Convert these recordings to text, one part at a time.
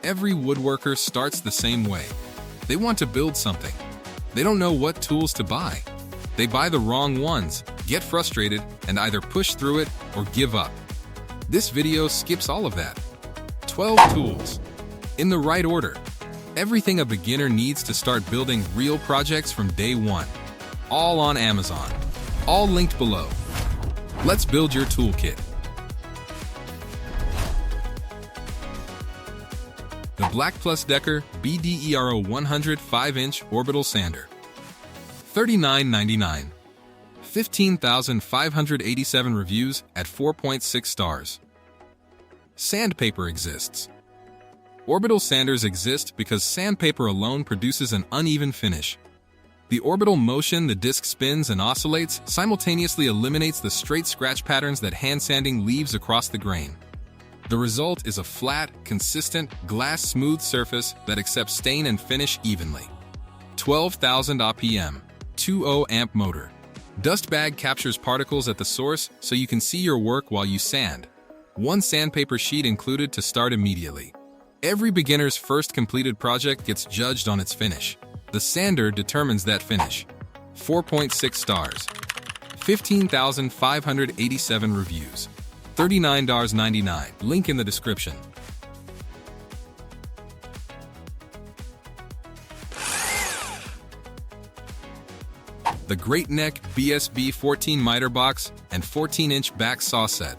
Every woodworker starts the same way. They want to build something. They don't know what tools to buy. They buy the wrong ones, get frustrated, and either push through it or give up. This video skips all of that. 12 tools. In the right order. Everything a beginner needs to start building real projects from day one. All on Amazon. All linked below. Let's build your toolkit. The BLACK+DECKER BDERO 100 5-inch Orbital Sander. $39.99. 15,587 reviews at 4.6 stars. Sandpaper exists. Orbital sanders exist because sandpaper alone produces an uneven finish. The orbital motion the disc spins and oscillates simultaneously eliminates the straight scratch patterns that hand sanding leaves across the grain. The result is a flat, consistent, glass-smooth surface that accepts stain and finish evenly. 12,000 RPM, 2.0 amp motor. Dust bag captures particles at the source so you can see your work while you sand. One sandpaper sheet included to start immediately. Every beginner's first completed project gets judged on its finish. The sander determines that finish. 4.6 stars. 15,587 reviews. $39.99. Link in the description. The GreatNeck BSB 14 Mitre Box and 14-inch Back Saw Set.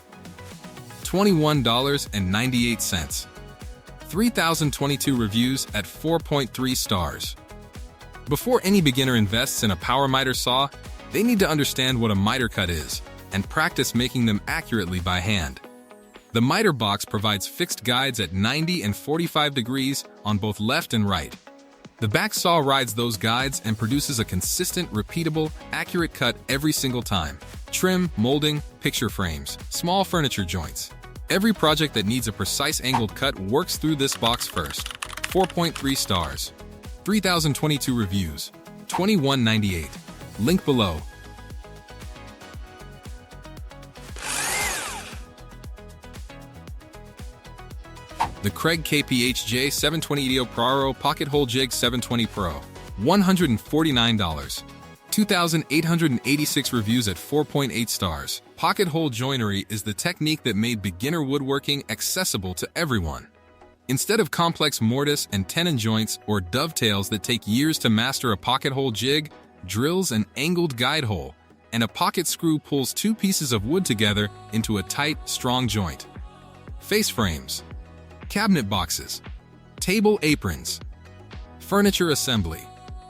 $21.98. 3,022 reviews at 4.3 stars. Before any beginner invests in a power miter saw, they need to understand what a miter cut is and practice making them accurately by hand. The miter box provides fixed guides at 90 and 45 degrees on both left and right. The back saw rides those guides and produces a consistent, repeatable, accurate cut every single time. Trim, molding, picture frames, small furniture joints. Every project that needs a precise angled cut works through this box first. 4.3 stars. 3,022 reviews. $21.98. Link below. The Kreg KPHJ 720 EDO Pro Pocket-Hole Jig 720 Pro. $149. 2,886 reviews at 4.8 stars. Pocket-hole joinery is the technique that made beginner woodworking accessible to everyone. Instead of complex mortise and tenon joints or dovetails that take years to master, a pocket-hole jig drills an angled guide hole, and a pocket screw pulls two pieces of wood together into a tight, strong joint. Face frames, cabinet boxes, table aprons, furniture assembly,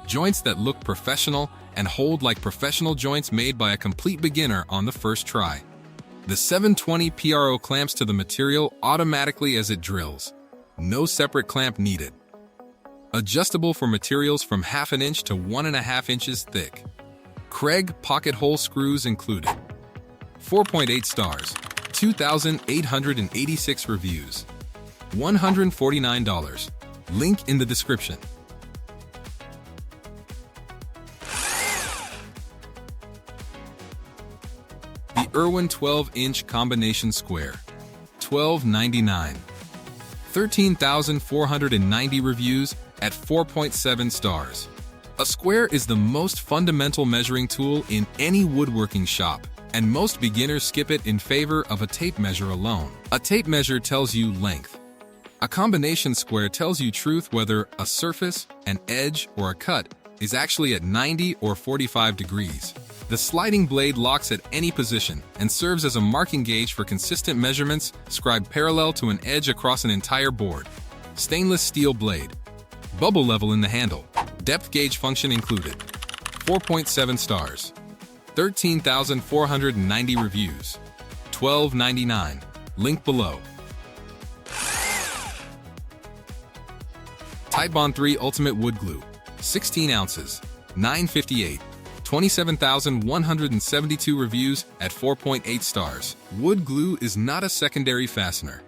joints that look professional and hold like professional joints made by a complete beginner on the first try. The 720 PRO clamps to the material automatically as it drills. No separate clamp needed. Adjustable for materials from 1/2 inch to 1.5 inches thick. Kreg Pocket-Hole screws included. 4.8 stars. 2,886 reviews. $149. Link in the description. The IRWIN 12-inch combination square. $12.99. 13,490 reviews at 4.7 stars. A square is the most fundamental measuring tool in any woodworking shop, and most beginners skip it in favor of a tape measure alone. A tape measure tells you length. A combination square tells you truth whether a surface, an edge, or a cut is actually at 90 or 45 degrees. The sliding blade locks at any position and serves as a marking gauge for consistent measurements scribed parallel to an edge across an entire board. Stainless steel blade. Bubble level in the handle. Depth gauge function included. 4.7 stars. 13,490 reviews. $12.99. Link below. Titebond 3 Ultimate Wood Glue. 16 ounces. $9.58. 27,172 reviews at 4.8 stars. Wood glue is not a secondary fastener.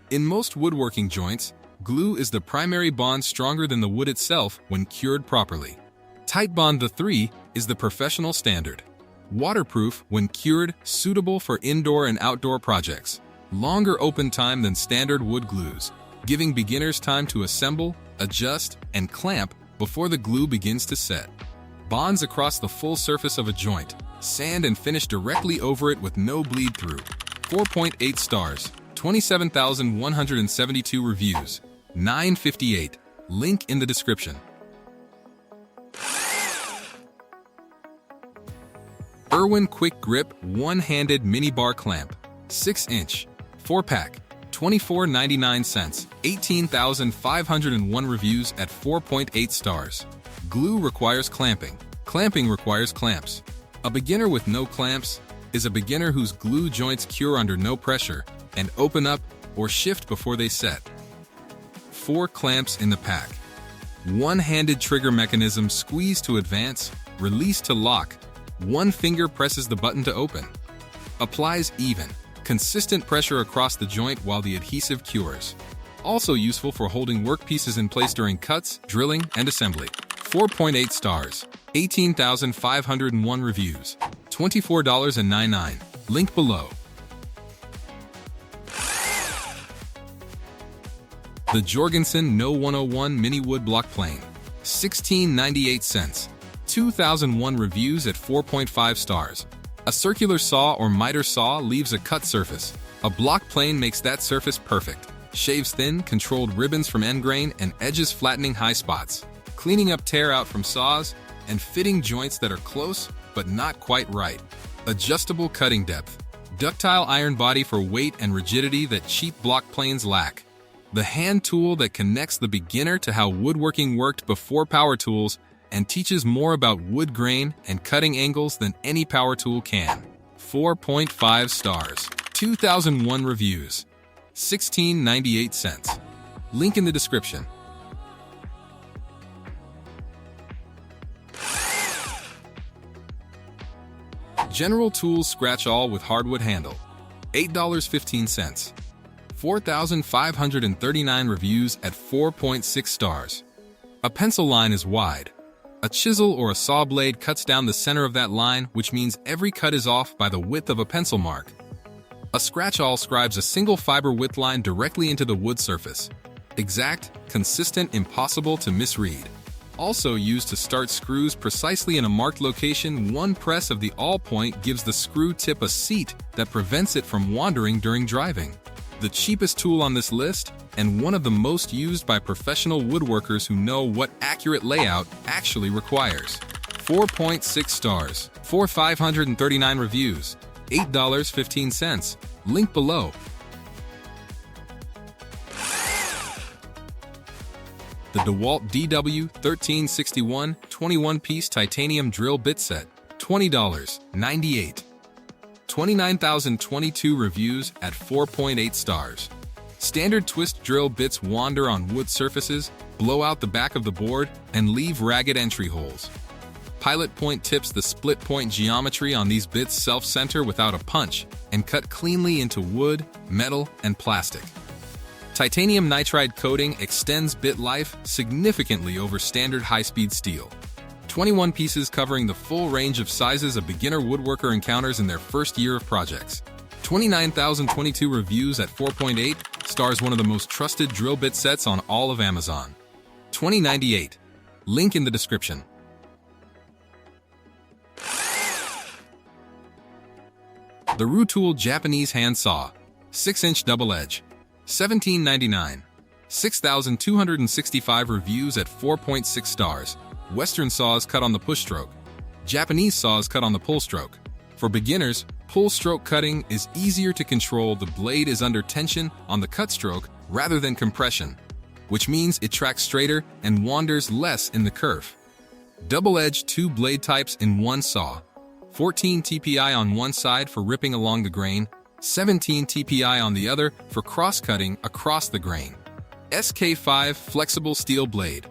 In most woodworking joints, glue is the primary bond stronger than the wood itself when cured properly. Titebond 3 is the professional standard. Waterproof when cured, suitable for indoor and outdoor projects. Longer open time than standard wood glues. giving beginners time to assemble, adjust, and clamp before the glue begins to set. Bonds across the full surface of a joint, sand and finish directly over it with no bleed through. 4.8 stars, 27,172 reviews, $9.58. Link in the description. IRWIN Quick Grip One-Handed Mini Bar Clamp, 6-inch, 4-pack, $24.99, 18,501 reviews at 4.8 stars. Glue requires clamping. Clamping requires clamps. A beginner with no clamps is a beginner whose glue joints cure under no pressure and open up or shift before they set. 4 clamps in the pack. One-handed trigger mechanism, squeeze to advance, release to lock. One finger presses the button to open. Applies even, consistent pressure across the joint while the adhesive cures. Also useful for holding workpieces in place during cuts, drilling, and assembly. 4.8 stars, 18,501 reviews, $24.99. Link below. The Jorgensen No 101 Mini Wood Block Plane, $16.98, 2,001 reviews at 4.5 stars. A circular saw or miter saw leaves a cut surface. A block plane makes that surface perfect. Shaves thin, controlled ribbons from end grain and edges, flattening high spots, cleaning up tear out from saws, and fitting joints that are close but not quite right. Adjustable cutting depth. Ductile iron body for weight and rigidity that cheap block planes lack. The hand tool that connects the beginner to how woodworking worked before power tools and teaches more about wood grain and cutting angles than any power tool can. 4.5 stars, 2,001 reviews, $16.98. Link in the description. General Tools Scratch All with Hardwood Handle, $8.15. 4,539 reviews at 4.6 stars. A pencil line is wide. A chisel or a saw blade cuts down the center of that line, which means every cut is off by the width of a pencil mark. A scratch-all scribes a single fiber width line directly into the wood surface. Exact, consistent, impossible to misread. Also used to start screws precisely in a marked location, one press of the awl point gives the screw tip a seat that prevents it from wandering during driving. The cheapest tool on this list, and one of the most used by professional woodworkers who know what accurate layout actually requires. 4.6 stars, 4,539 reviews, $8.15. Link below. The DEWALT DW1361 21-piece titanium drill bit set, $20.98. 29,022 reviews at 4.8 stars. Standard twist drill bits wander on wood surfaces, blow out the back of the board, and leave ragged entry holes. Pilot point tips the split point geometry on these bits self-center without a punch and cut cleanly into wood, metal, and plastic. Titanium nitride coating extends bit life significantly over standard high-speed steel. 21 pieces covering the full range of sizes a beginner woodworker encounters in their first year of projects. 29,022 reviews at 4.8 stars, one of the most trusted drill bit sets on all of Amazon. $20.98. Link in the description. The RUITOOL Japanese Hand Saw, 6-inch double edge, $17.99. 6,265 reviews at 4.6 stars. Western saws cut on the push stroke. Japanese saws cut on the pull stroke. For beginners, pull stroke cutting is easier to control. The blade is under tension on the cut stroke rather than compression, which means it tracks straighter and wanders less in the curve. Double-edged 2 blade types in one saw. 14 TPI on one side for ripping along the grain, 17 TPI on the other for cross-cutting across the grain. SK5 flexible steel blade.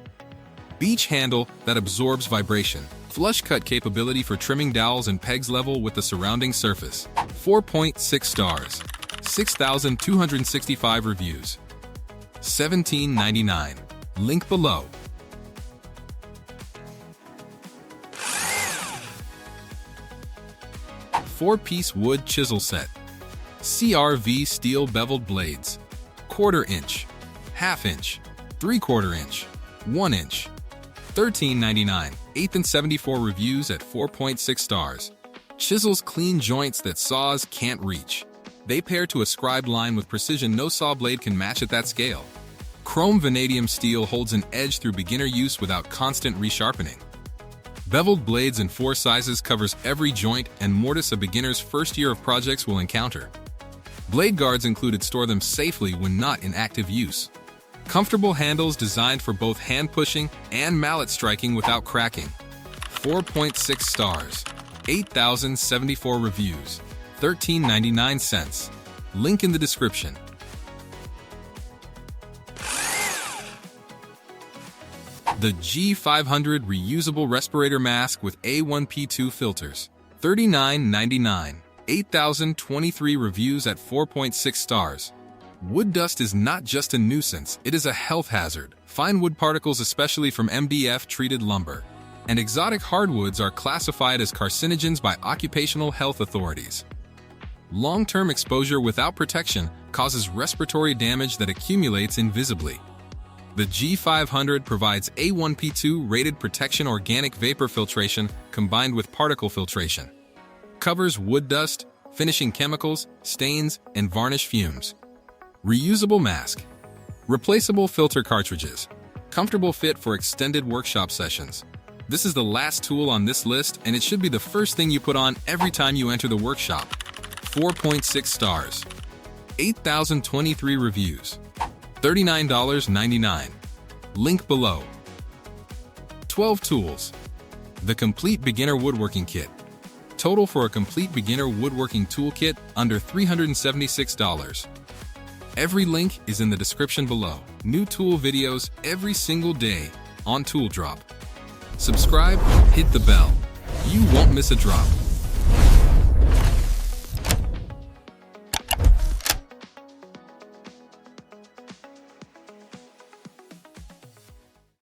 Beach handle that absorbs vibration. Flush cut capability for trimming dowels and pegs level with the surrounding surface. 4.6 stars. 6,265 reviews. $17.99. Link below. Four-piece wood chisel set. CRV steel beveled blades. 1/4 inch. 1/2 inch, 3/4 inch, 1 inch. $13.99, 8th and 74 reviews at 4.6 stars. Chisels clean joints that saws can't reach. They pair to a scribed line with precision no saw blade can match at that scale. Chrome vanadium steel holds an edge through beginner use without constant resharpening. Beveled blades in 4 sizes covers every joint and mortise a beginner's first year of projects will encounter. Blade guards included store them safely when not in active use. Comfortable handles designed for both hand pushing and mallet striking without cracking. 4.6 stars. 8,074 reviews. $13.99. Link in the description. The G500 Reusable Respirator Mask with A1P2 Filters. $39.99. 8,023 reviews at 4.6 stars. Wood dust is not just a nuisance, it is a health hazard. Fine wood particles, especially from MDF-treated lumber, and exotic hardwoods are classified as carcinogens by occupational health authorities. Long-term exposure without protection causes respiratory damage that accumulates invisibly. The G500 provides A1P2 rated protection organic vapor filtration combined with particle filtration. Covers wood dust, finishing chemicals, stains, and varnish fumes. Reusable mask. Replaceable filter cartridges. Comfortable fit for extended workshop sessions. This is the last tool on this list, and it should be the first thing you put on every time you enter the workshop. 4.6 stars. 8,023 reviews. $39.99. Link below. 12 tools. The Complete Beginner Woodworking Kit. Total for a complete beginner woodworking toolkit under $376. Every link is in the description below. New tool videos every single day on ToolDrop. Subscribe, hit the bell. You won't miss a drop.